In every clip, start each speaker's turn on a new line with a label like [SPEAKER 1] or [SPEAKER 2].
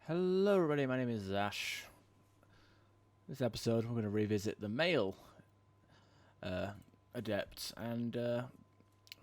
[SPEAKER 1] Hello everybody, my name is Ash. This episode we're going to revisit the male Adept and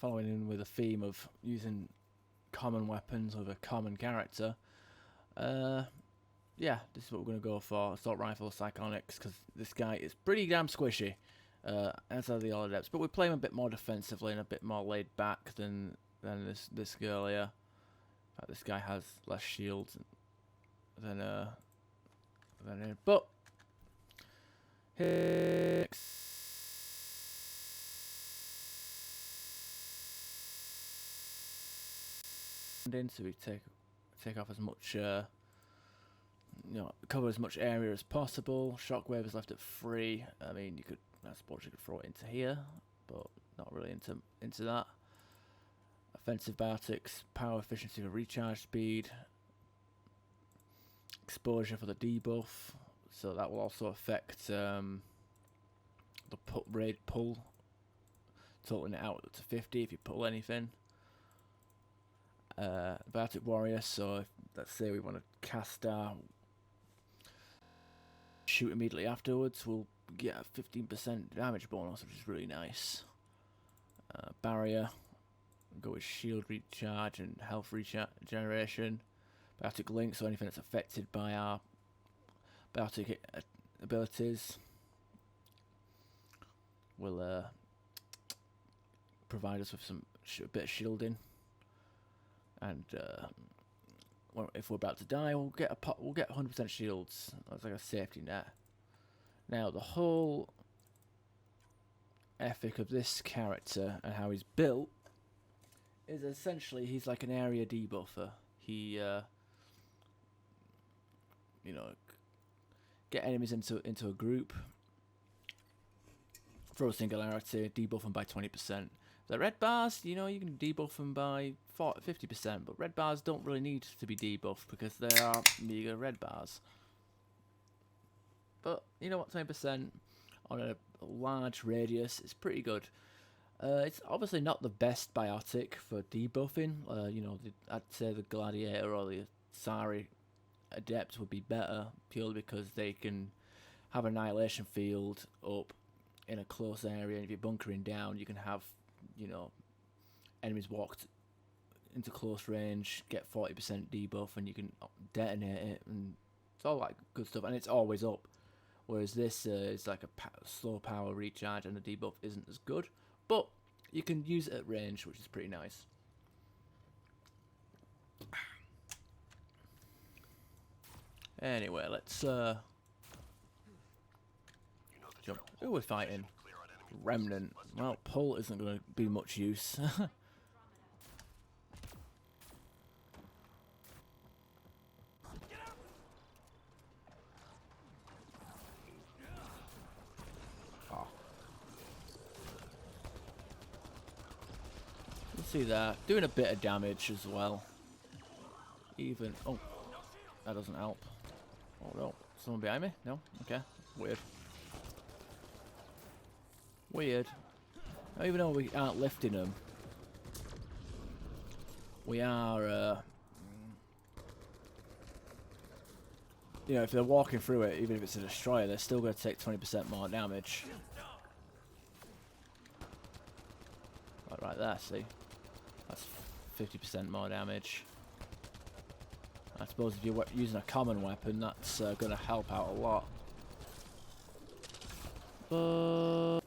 [SPEAKER 1] following in with a theme of using common weapons with a common character. Yeah, this is what we're going to go for. Assault Rifle Psychonics, because this guy is pretty damn squishy, as are the all Adepts, but we play him a bit more defensively and a bit more laid back than this girl here. In fact, this guy has less shields than him, but here so we take off as much cover as much area as possible. Shockwave is left at 3. I mean, I suppose you could throw it into here, but not really into that. Offensive biotics, power efficiency for recharge speed, exposure for the debuff, so that will also affect the raid pull, totaling it out to 50 if you pull anything. Biotic warrior, so if, let's say we want to cast our shoot immediately afterwards, we'll get a 15% damage bonus, which is really nice. Barrier, go with shield recharge and health regeneration. Biotic link, so anything that's affected by our biotic abilities will provide us with a bit of shielding. And well, if we're about to die, we'll get 100% shields. That's like a safety net. Now the whole ethic of this character and how he's built is essentially he's like an area debuffer. He get enemies into a group, throw a singularity, debuff them by 20%. The red bars, you can debuff them by 50%, but red bars don't really need to be debuffed because they are meager red bars. But you know what, 20% on a large radius is pretty good. It's obviously not the best biotic for debuffing. I'd say the Gladiator or the Sari Adept would be better purely because they can have annihilation field up in a close area, and if you're bunkering down, you can have enemies walked into close range, get 40% debuff, and you can detonate it, and it's all that good stuff, and it's always up. Whereas this is like a slow power recharge, and the debuff isn't as good, but you can use it at range, which is pretty nice. Anyway, let's jump. Who we're fighting? Remnant. Well, pull isn't going to be much use. Oh. You see that? Doing a bit of damage as well. Oh, that doesn't help. Oh no, someone behind me? No? Okay, weird. Now, even though we aren't lifting them, we are, if they're walking through it, even if it's a destroyer, they're still going to take 20% more damage. Right there, see? That's 50% more damage. I suppose if you're using a common weapon, that's going to help out a lot. But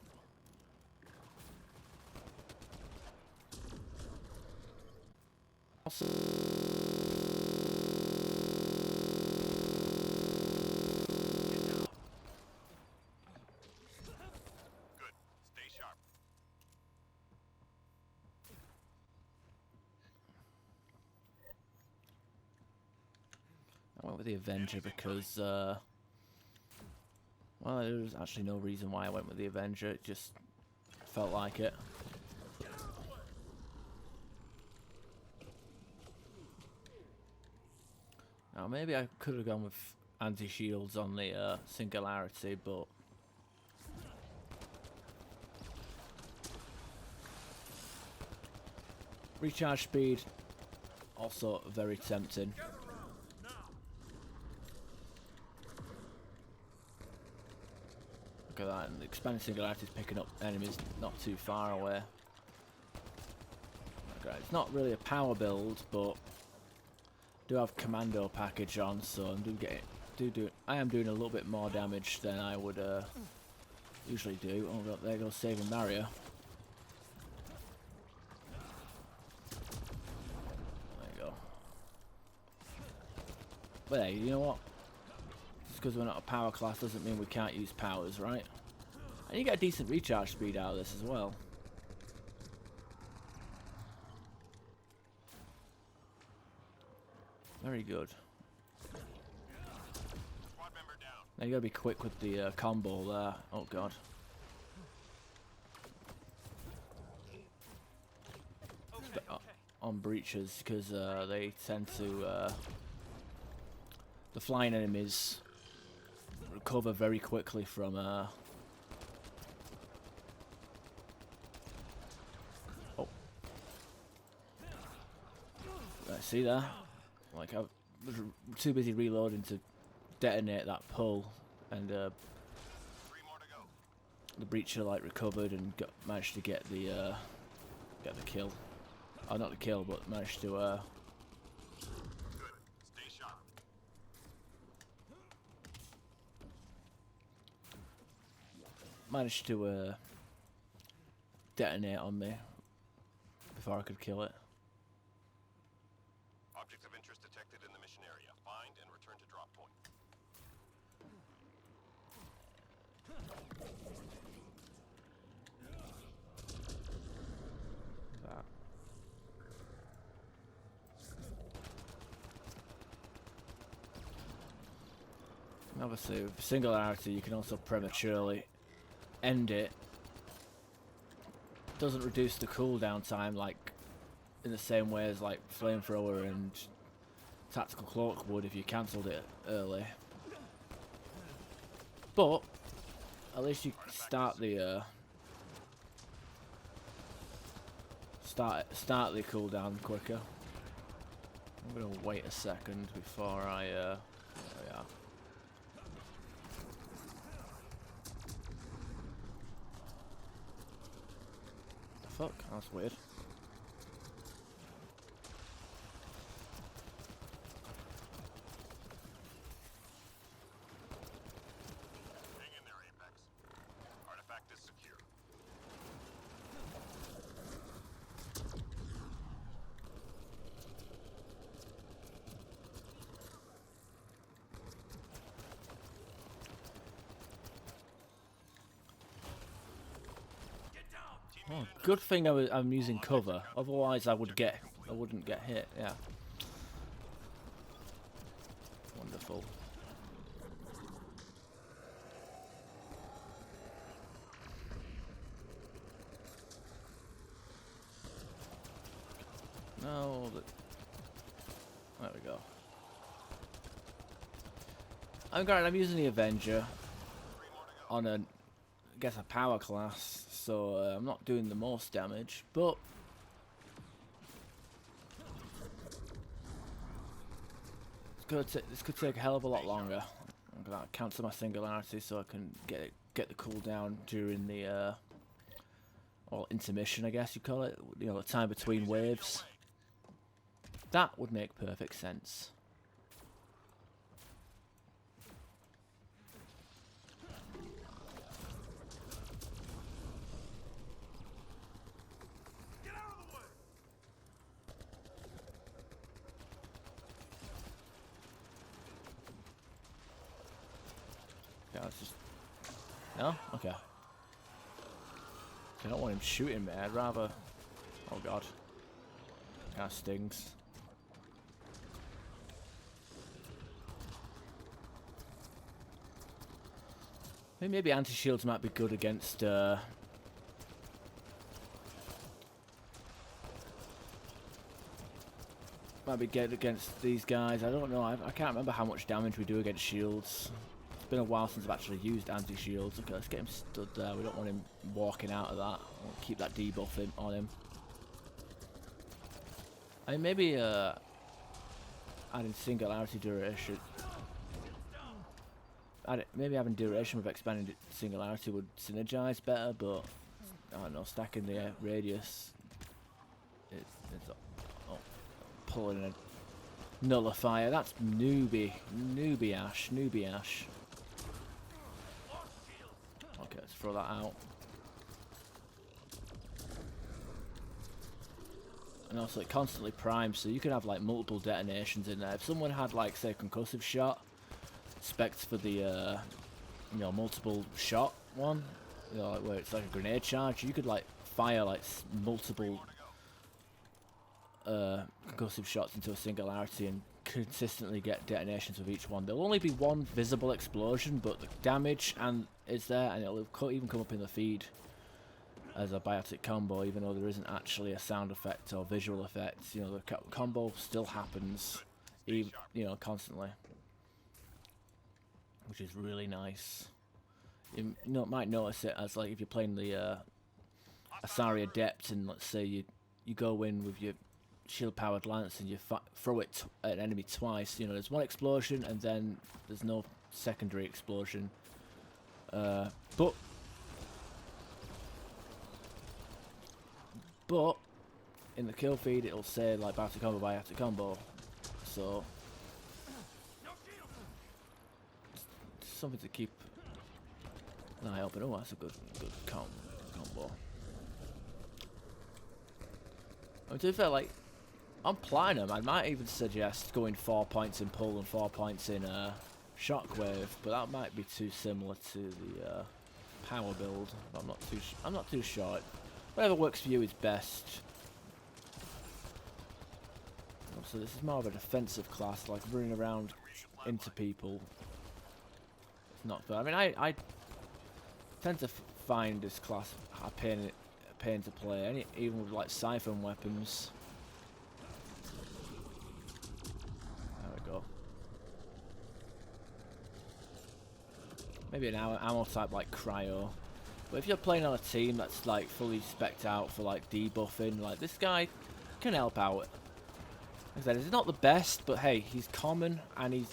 [SPEAKER 1] also,
[SPEAKER 2] good. Stay sharp.
[SPEAKER 1] I went with the Avenger because, well, there's actually no reason why I went with the Avenger. It just felt like it. Now, maybe I could have gone with anti-shields on the Singularity, but recharge speed, also very tempting. Look at that, and the expanding singularity is picking up enemies not too far away. Okay, it's not really a power build, but do have commando package on, so I am doing a little bit more damage than I would usually do. Oh, there goes saving Mario. There you go. But hey, you know what? Just because we're not a power class doesn't mean we can't use powers, right? And you get a decent recharge speed out of this as well. Very good.
[SPEAKER 2] Squad member down.
[SPEAKER 1] Now you gotta be quick with the combo there. Oh god. On breaches, because they tend to the flying enemies recover very quickly from oh, see there, like I was too busy reloading to detonate that pull, and
[SPEAKER 2] 3 more to go.
[SPEAKER 1] the breacher like recovered and managed to get the kill. Oh, not the kill, but managed to
[SPEAKER 2] Good. Stay sharp.
[SPEAKER 1] detonate on me before I could kill it.
[SPEAKER 2] Objects of interest detected in the mission area. Find and return to drop point.
[SPEAKER 1] That. Obviously, with singularity, you can also prematurely end it. Doesn't reduce the cooldown time like in the same way as like flamethrower and tactical cloak would if you cancelled it early. But at least you start the start the cooldown quicker. I'm gonna wait a second before I there we are. Fuck, that's weird.
[SPEAKER 2] Hang in there, Apex. Artifact is secure.
[SPEAKER 1] Oh, good thing I'm using cover. Otherwise, I wouldn't get hit. Yeah. Wonderful. No. There we go. I'm using the Avenger on I guess a power class, so I'm not doing the most damage, but this could take a hell of a lot longer. I'm gonna cancel my singularity so I can get the cooldown during the or intermission, I guess you call it. You know, the time between waves. That would make perfect sense. Yeah, let's just... No? Okay. I don't want him shooting me, I'd rather... Oh god. Kinda stings. Maybe anti-shields might be good against... might be good against these guys. I don't know, I can't remember how much damage we do against shields. It's been a while since I've actually used anti-shields. Okay, let's get him stood there. We don't want him walking out of that. We'll keep that debuff on him. I mean, maybe adding singularity duration. maybe having duration with expanded singularity would synergize better, but I don't know, stacking the radius it's pulling a nullifier. That's newbie Ash. Okay, let's throw that out. And also it constantly primes, so you can have like multiple detonations in there. If someone had like say concussive shot, specs for the multiple shot one, like where it's like a grenade charge, you could like fire like multiple concussive shots into a singularity and consistently get detonations with each one. There'll only be one visible explosion, but the damage is there, and it'll even come up in the feed as a biotic combo, even though there isn't actually a sound effect or visual effect. The combo still happens, constantly, which is really nice. You might notice it as like if you're playing the Asari Adept, and let's say you go in with your shield-powered lance and you throw it at an enemy twice. There's one explosion and then there's no secondary explosion. But in the kill feed it'll say like biotic combo, so it's something to keep an eye open. Oh, that's a good combo. To be fair, like on Platinum, I might even suggest going 4 points in pull and 4 points in shockwave, but that might be too similar to the power build. I'm not too sure. Whatever works for you is best. So this is more of a defensive class, like running around into people. It's not fair. I mean, I tend to find this class a pain to play, even with like siphon weapons. There we go. Maybe an ammo type like cryo. But if you're playing on a team that's like fully spec'd out for like debuffing, like this guy can help out. Like I said, he's not the best, but hey, he's common and he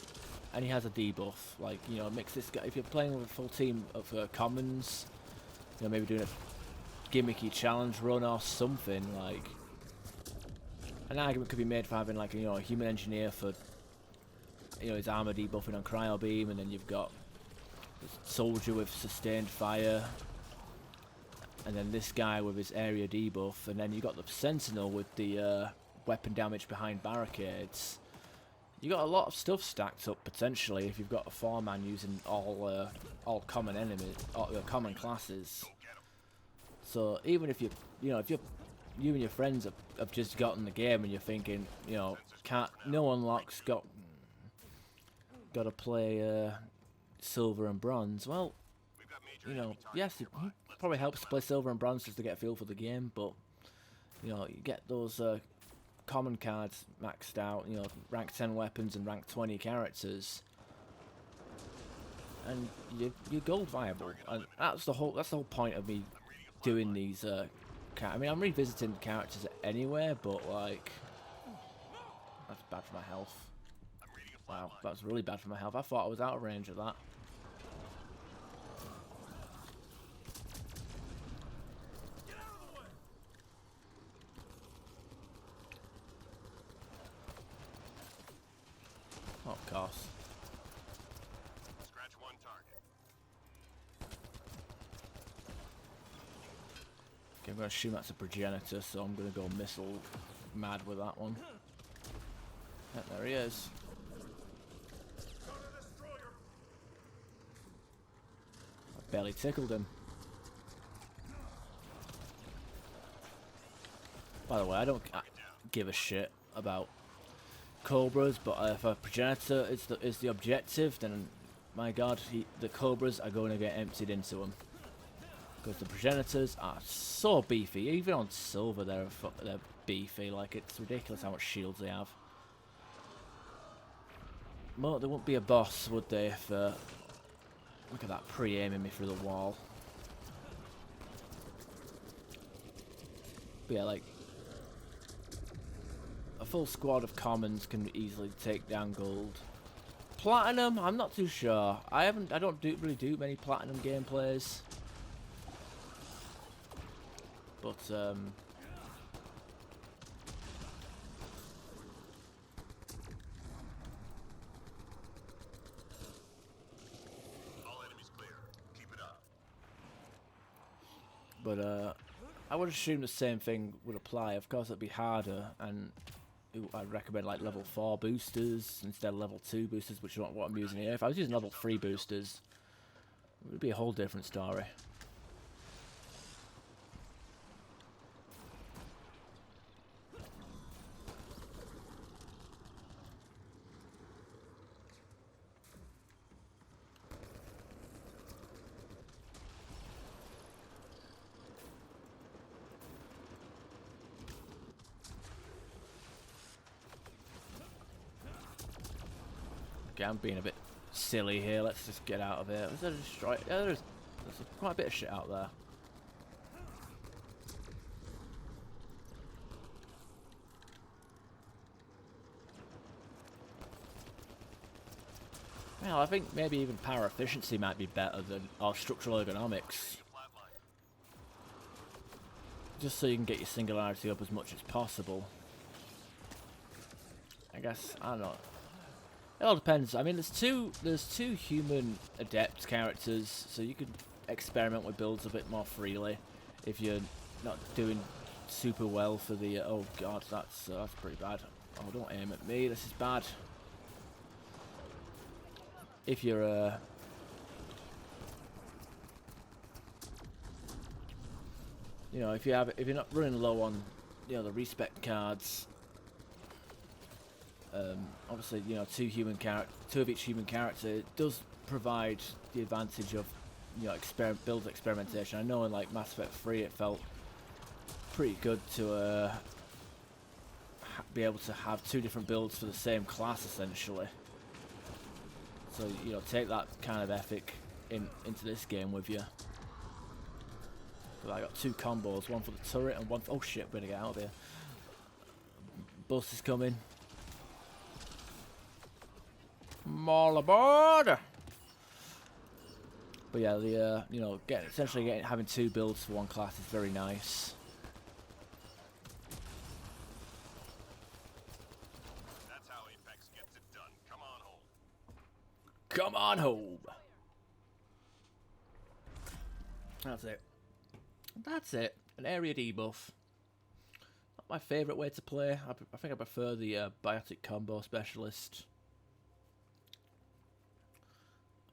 [SPEAKER 1] has a debuff. Like, mix this guy. If you're playing with a full team of commons, maybe doing a gimmicky challenge run or something, like an argument could be made for having like a human engineer for his armor debuffing on cryo beam, and then you've got the soldier with sustained fire, and then this guy with his area debuff, and then you got the sentinel with the weapon damage behind barricades. You got a lot of stuff stacked up potentially if you've got a 4-man using all common enemies, common classes. So even if you and your friends have just gotten the game and you're thinking, no unlocks, got to play silver and bronze. Well, yes, it probably helps to play silver and bronze just to get a feel for the game, but you get those common cards maxed out, rank 10 weapons and rank 20 characters, and you're gold viable, and that's the whole point of me doing these. I mean, I'm revisiting characters anywhere, but like that's bad for my health. Wow, that's really bad for my health. I thought I was out of range of that. Oh, of course.
[SPEAKER 2] Scratch one target.
[SPEAKER 1] Okay, I'm going to assume that's a progenitor, so I'm going to go missile mad with that one. Yeah, there he is. I barely tickled him. By the way, I don't give a shit about Cobras, but if a progenitor is the objective, then my god, the Cobras are going to get emptied into him. Because the progenitors are so beefy. Even on silver, they're beefy. Like, it's ridiculous how much shields they have. Well, they wouldn't be a boss, would they? If look at that pre-aiming me through the wall. But yeah, like a full squad of commons can easily take down gold Platinum, I'm not too sure. I don't really do many platinum gameplays. But
[SPEAKER 2] All enemies clear. Keep it up.
[SPEAKER 1] I would assume the same thing would apply. Of course, it'd be harder, and I'd recommend like level 4 boosters instead of level 2 boosters, which is not what I'm using here. If I was using level 3 boosters, it would be a whole different story. Okay, I'm being a bit silly here. Let's just get out of here. Is there a destroy? Yeah, there's quite a bit of shit out there. Well, I think maybe even power efficiency might be better than or structural ergonomics.
[SPEAKER 2] Flatline.
[SPEAKER 1] Just so you can get your singularity up as much as possible. I guess I don't know. It all depends. I mean, there's two human adept characters, so you could experiment with builds a bit more freely if you're not doing super well for the. Oh god, that's pretty bad. Oh, don't aim at me. This is bad. If you're you know, if you're not running low on, you know, the respect cards. Obviously, you know, two of each human character, it does provide the advantage of, you know, build experimentation. I know in like Mass Effect 3 it felt pretty good to be able to have two different builds for the same class essentially. So, you know, take that kind of ethic into this game with you. I got two combos, one for the turret and one for, oh shit, better get out of here. Bus is coming. All aboard! But yeah, the you know, having two builds for one class is very nice.
[SPEAKER 2] That's how Apex gets it done. Come on home.
[SPEAKER 1] Come on home. That's it. That's it. An area debuff. Not my favourite way to play. I think I prefer the biotic combo specialist.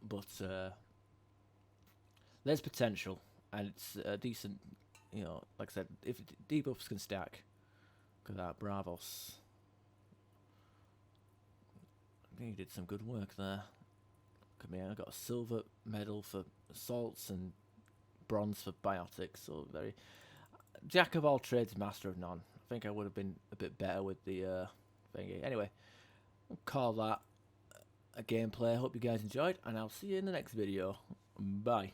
[SPEAKER 1] But there's potential, and it's a decent, you know, like I said, if debuffs can stack. Look at that, Bravos. I think he did some good work there. Look at me, I got a silver medal for assaults and bronze for biotics, so very jack of all trades, master of none. I think I would have been a bit better with the thingy. Anyway, I'll call that a gameplay. I hope you guys enjoyed, and I'll see you in the next video. Bye.